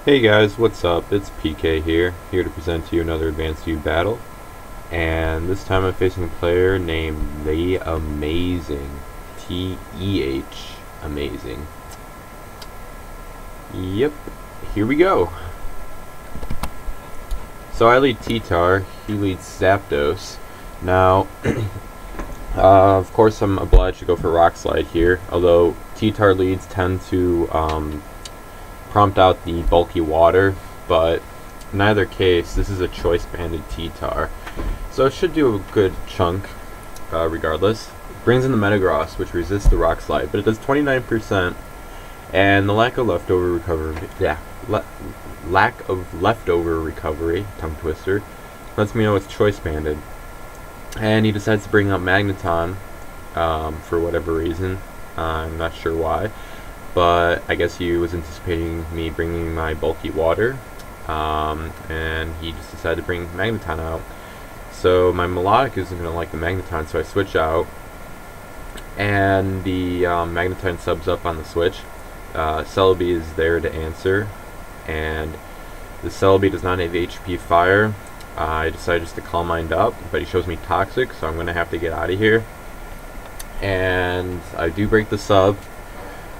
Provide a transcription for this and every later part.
Hey guys, what's up? It's PK here to present to you another Advanced U battle. And this time I'm facing a player named TEHmazing. T-E-H Amazing. Yep, here we go. So I lead T-Tar, he leads Zapdos. Now, of course I'm obliged to go for Rock Slide here, although T-Tar leads tend to prompt out the bulky water, but in either case, this is a choice banded T-Tar, so it should do a good chunk regardless. It brings in the Metagross, which resists the Rock Slide, but it does 29%, and the lack of leftover recovery, tongue twister, lets me know it's choice banded. And he decides to bring up Magneton for whatever reason. I'm not sure why, but I guess he was anticipating me bringing my bulky water, and he just decided to bring Magneton out. So my Melodic isn't going to like the Magneton, so I switch out, and the Magneton subs up on the switch. Celebi is there to answer, and the Celebi does not have HP Fire. I decided just to Calm Mind up, but he shows me Toxic, so I'm going to have to get out of here. And I do break the sub,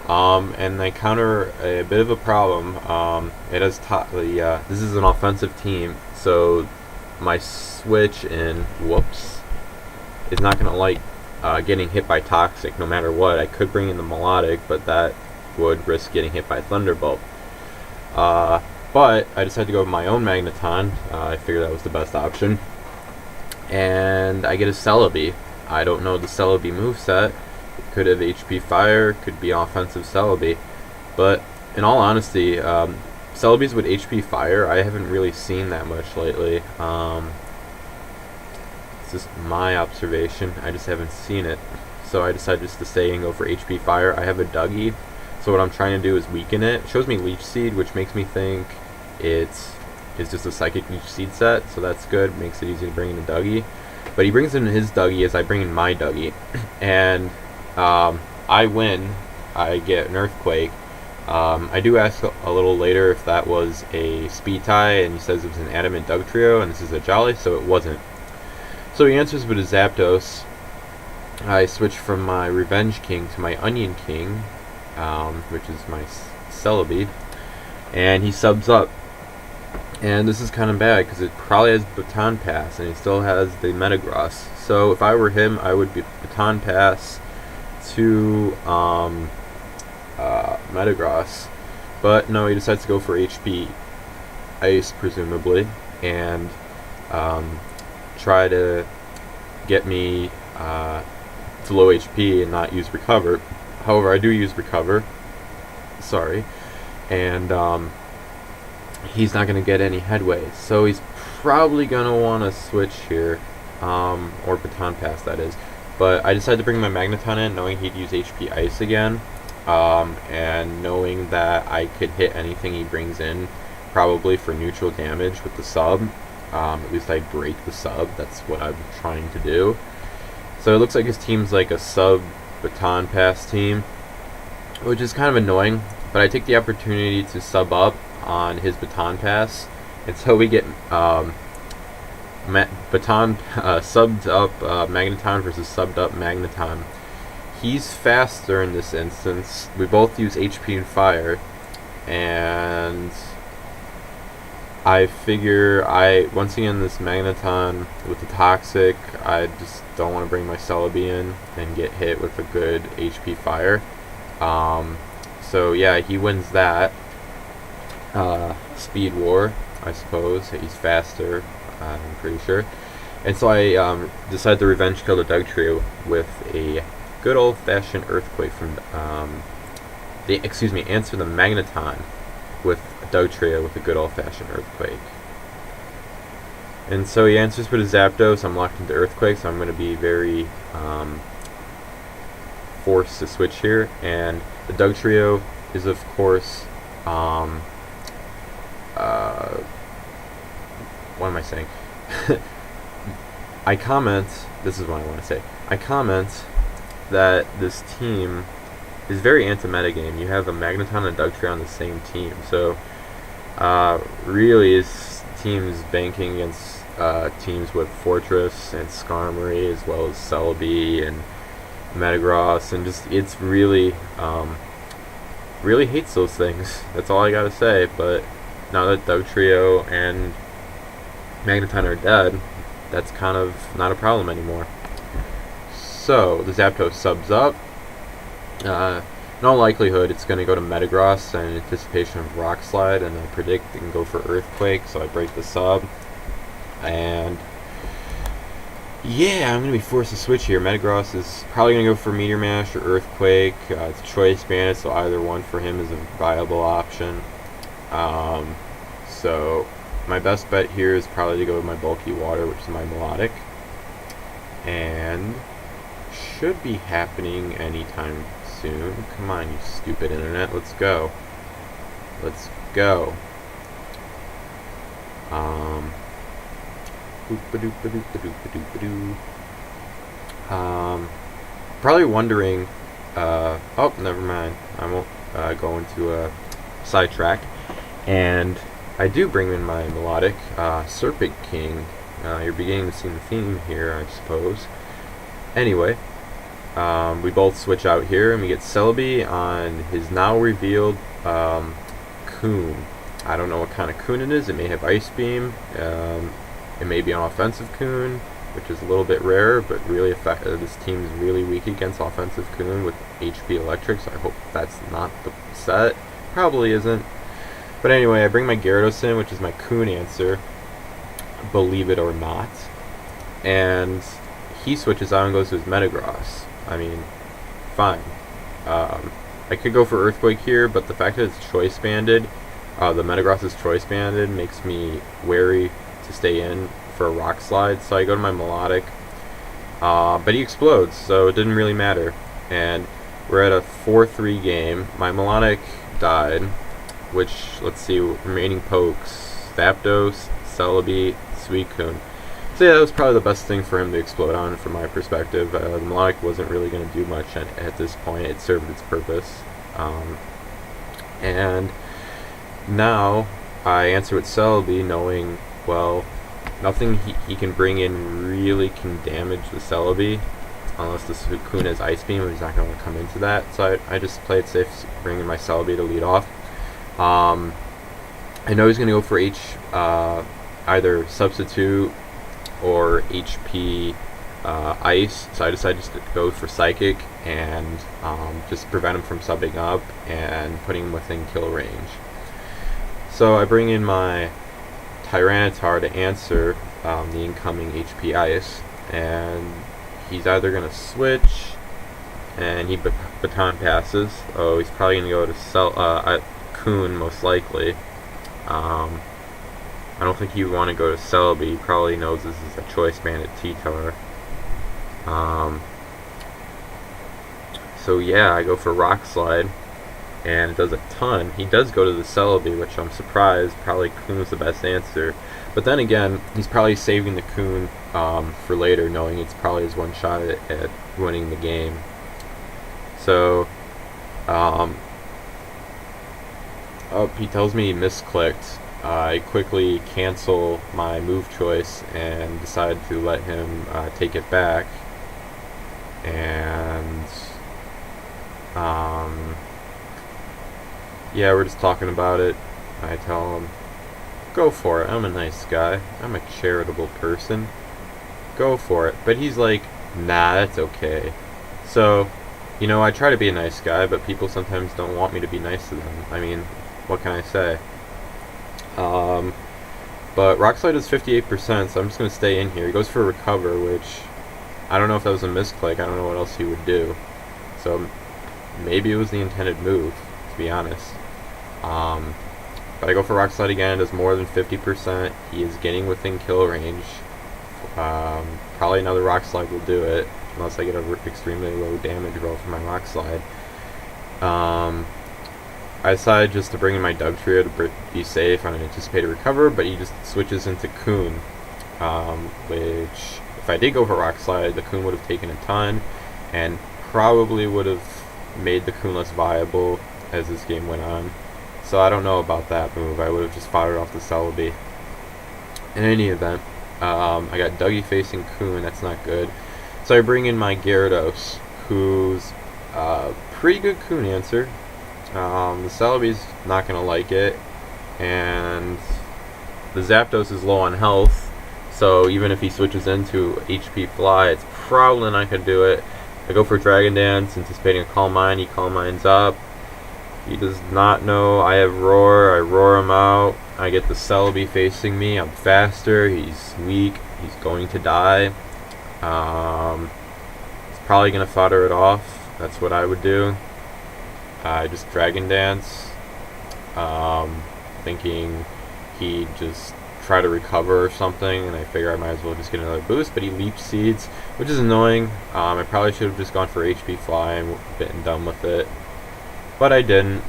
and I counter a bit of a problem. It has this is an offensive team, so my switch in is not going to like getting hit by Toxic no matter what. I could bring in the Melodic, but that would risk getting hit by Thunderbolt. But I decided to go with my own Magneton. I figured that was the best option. And I get a Celebi. I don't know the Celebi moveset. It could have HP Fire, could be offensive Celebi. But in all honesty, Celebis with HP Fire, I haven't really seen that much lately. It's just my observation. I just haven't seen it. So I decided just to stay and go for HP Fire. I have a Dougie. So what I'm trying to do is weaken it. It shows me Leech Seed, which makes me think it's just a Psychic Leech Seed set, so that's good. Makes it easy to bring in a Dougie. But he brings in his Dougie as I bring in my Dougie. And I win. I get an Earthquake. I do ask a little later if that was a Speed Tie, and he says it was an Adamant Dugtrio, and this is a Jolly, so it wasn't. So he answers with a Zapdos. I switch from my Revenge King to my Onion King, which is my Celebi, and he subs up. And this is kind of bad because it probably has Baton Pass, and he still has the Metagross. So if I were him, I would be Baton Pass to Metagross. But no, he decides to go for HP Ice, presumably, and try to get me to low HP and not use Recover. However, I do use Recover. Sorry. And he's not going to get any headway. So he's probably going to want to switch here. Or Baton Pass, that is. But I decided to bring my Magneton in, knowing he'd use HP Ice again. And knowing that I could hit anything he brings in, probably for neutral damage with the sub. At least I break the sub. That's what I'm trying to do. So it looks like his team's like a sub Baton Pass team, which is kind of annoying, but I take the opportunity to sub up on his Baton Pass, and so we get subbed up Magneton versus subbed up Magneton. He's faster in this instance. We both use HP and Fire, and I figure once again this Magneton with the Toxic, I just don't want to bring my Celebi in and get hit with a good HP Fire. So yeah, he wins that. Speed War, I suppose. He's faster, I'm pretty sure. And so I decided to revenge kill the Dugtrio with a good old-fashioned Earthquake from answer the Magneton with a Dugtrio with a good old-fashioned Earthquake. And so he answers with a Zapdos. I'm locked into Earthquake, so I'm going to be very forced to switch here. And the Dugtrio is, of course, what am I saying? This is what I want to say. I comment that this team is very anti-metagame. You have a Magneton and a Dugtrio on the same team, so Really, his team's banking against teams with Fortress and Skarmory, as well as Celebi and Metagross, and just it's really hates those things. That's all I gotta say. But now that Dugtrio and Magneton are dead, that's kind of not a problem anymore. So the Zapdos subs up. In all likelihood, it's going to go to Metagross in anticipation of Rock Slide, and I predict it can go for Earthquake, so I break the sub. And yeah, I'm going to be forced to switch here. Metagross is probably going to go for Meteor Mash or Earthquake. It's Choice Banded, so either one for him is a viable option. So my best bet here is probably to go with my Bulky Water, which is my Melodic. And should be happening anytime soon. Come on, you stupid internet. Let's go. Let's go. Probably wondering. Oh, never mind. I won't go into a sidetrack. And I do bring in my Melodic, CALLOUS. You're beginning to see the theme here, I suppose. Anyway, we both switch out here, and we get Celebi on his now revealed Coon. I don't know what kind of Coon it is. It may have Ice Beam. It may be an offensive Coon, which is a little bit rare, but really this team is really weak against offensive Coon with HP Electric, so I hope that's not the set. Probably isn't. But anyway, I bring my Gyarados in, which is my Coon answer, believe it or not. And he switches out and goes to his Metagross. I mean, fine. I could go for Earthquake here, but the fact that it's Choice Banded, the Metagross is Choice Banded, makes me wary to stay in for a Rock Slide. So I go to my Melodic. But he explodes, so it didn't really matter. And we're at a 4-3 game. My Melodic died, which, let's see, remaining pokes: Zapdos, Celebi, Suicune. So yeah, that was probably the best thing for him to explode on from my perspective. The Melodic wasn't really going to do much at this point. It served its purpose. And now I answer with Celebi, knowing, well, nothing he can bring in really can damage the Celebi, unless the Suicune has Ice Beam, and he's not going to come into that. So I just play it safe, bringing my Celebi to lead off. I know he's going to go for either Substitute or HP Ice, so I decided just to go for Psychic and just prevent him from subbing up and putting him within kill range. So I bring in my Tyranitar to answer the incoming HP Ice, and he's either going to switch, and he baton passes. Oh, he's probably going to go to Coon, most likely. I don't think you want to go to Celebi. He probably knows this is a Choice Banded T-Tar. So yeah, I go for Rock Slide, and it does a ton. He does go to the Celebi, which I'm surprised. Probably Coon's the best answer. But then again, he's probably saving the Coon for later, knowing it's probably his one shot at winning the game. So, he tells me he misclicked. I quickly cancel my move choice and decide to let him take it back. And yeah, we're just talking about it. I tell him, go for it. I'm a nice guy. I'm a charitable person. Go for it. But he's like, nah, that's okay. So, I try to be a nice guy, but people sometimes don't want me to be nice to them. I mean, what can I say? But Rock Slide is 58%, so I'm just going to stay in here. He goes for Recover, which I don't know if that was a misclick. I don't know what else he would do. So maybe it was the intended move, to be honest. But I go for Rock Slide again. It does more than 50%. He is getting within kill range. Probably another Rock Slide will do it, unless I get a extremely low damage roll for my Rock Slide. I decided just to bring in my Dugtrio to be safe on an anticipated recover, but he just switches into Coon, which, if I did go for Rock Slide, the Coon would have taken a ton, and probably would have made the Coon less viable as this game went on. So I don't know about that move. I would have just fought it off the Celebi. In any event, I got Dougie facing Coon. That's not good. So I bring in my Gyarados, who's pretty good Coon answer. The Celebi's not going to like it, and the Zapdos is low on health, so even if he switches into HP Fly, it's probably not going to do it. I go for Dragon Dance, anticipating a Calm Mind. He Calm Minds up. He does not know I have Roar. I roar him out. I get the Celebi facing me. I'm faster. He's weak. He's going to die. He's probably going to fodder it off. That's what I would do. I just Dragon Dance, thinking he'd just try to recover or something, and I figure I might as well just get another boost, but he Leech Seeds, which is annoying. I probably should have just gone for HP Fly and been done with it, but I didn't,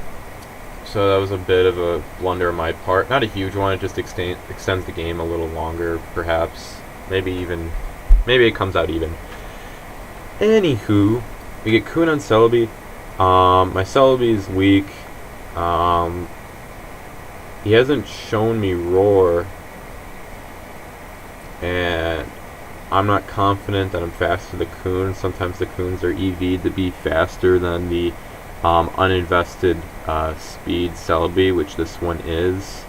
so that was a bit of a blunder on my part. Not a huge one, it just extends the game a little longer, perhaps. Maybe it comes out even. Anywho, we get Coon on Celebi. My Celebi is weak. He hasn't shown me Roar, and I'm not confident that I'm faster than the Coon. Sometimes the Coons are EV'd to be faster than the uninvested speed Celebi, which this one is.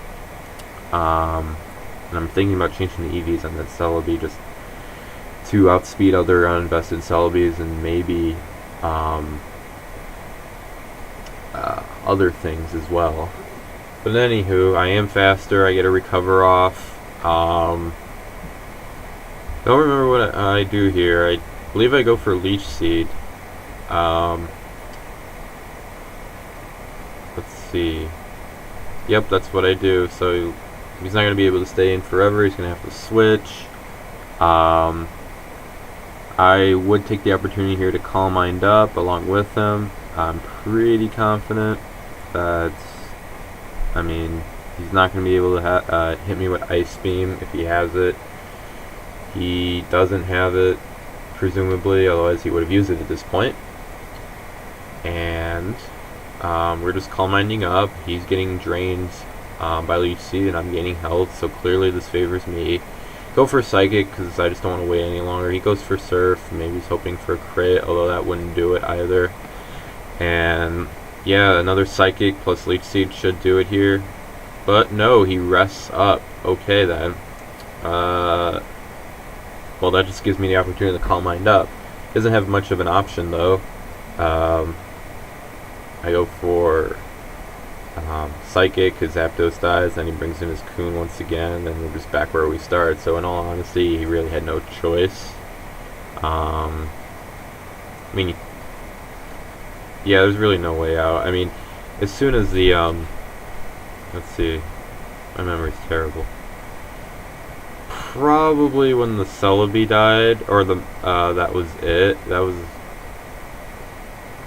And I'm thinking about changing the EVs on that Celebi just to outspeed other uninvested Celebis and maybe other things as well. But anywho, I am faster. I get a recover off. Don't remember what I do here. I believe I go for Leech Seed. Let's see. Yep, that's what I do. So he's not going to be able to stay in forever. He's going to have to switch. I would take the opportunity here to Calm Mind up along with him. I'm pretty confident that, he's not going to be able to hit me with Ice Beam if he has it. He doesn't have it, presumably, otherwise he would have used it at this point. And we're just Calm Minding up. He's getting drained by Leech Seed, and I'm gaining health, so clearly this favors me. Go for Psychic, because I just don't want to wait any longer. He goes for Surf. Maybe he's hoping for a crit, although that wouldn't do it either. And yeah, another Psychic plus Leech Seed should do it here. But no, he rests up. Okay then. Well, that just gives me the opportunity to Calm Mind up. Doesn't have much of an option though. I go for Psychic, because Zapdos dies, then he brings in his Coon once again, and we're just back where we start. So in all honesty, he really had no choice. Yeah, there's really no way out. As soon as the, let's see, my memory's terrible. Probably when the Celebi died, or that was it. That was,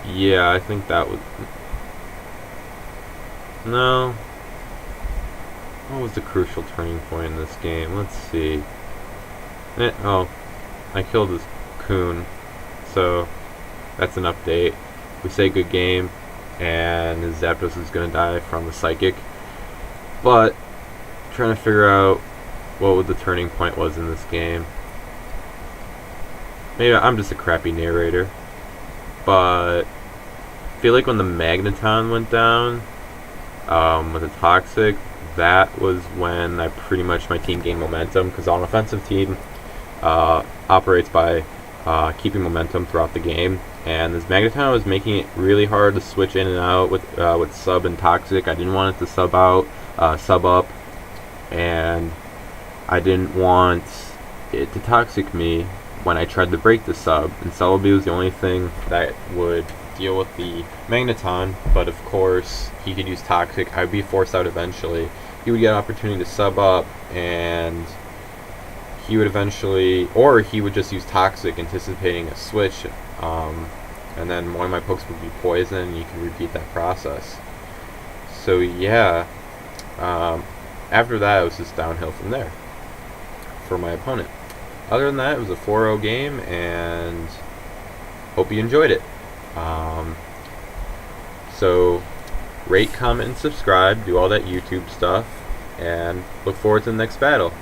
yeah, I think that was, no. What was the crucial turning point in this game? Let's see. Oh, I killed this Coon, so that's an update. We say good game, and his Zapdos is going to die from the Psychic. But trying to figure out what the turning point was in this game. Maybe I'm just a crappy narrator, but I feel like when the Magneton went down with the Toxic, that was when my team gained momentum, because an offensive team operates by keeping momentum throughout the game, and this Magneton was making it really hard to switch in and out with Sub and Toxic. I didn't want it to sub up, and I didn't want it to Toxic me when I tried to break the sub, and Celebi was the only thing that would deal with the Magneton, but of course he could use Toxic. I'd be forced out eventually. He would get an opportunity to sub up, and he would eventually, or he would just use Toxic, anticipating a switch, and then one of my pokes would be poison, and you can repeat that process. So yeah, after that it was just downhill from there for my opponent. Other than that, it was a 4-0 game, and hope you enjoyed it. So rate, comment, and subscribe. Do all that YouTube stuff. And look forward to the next battle.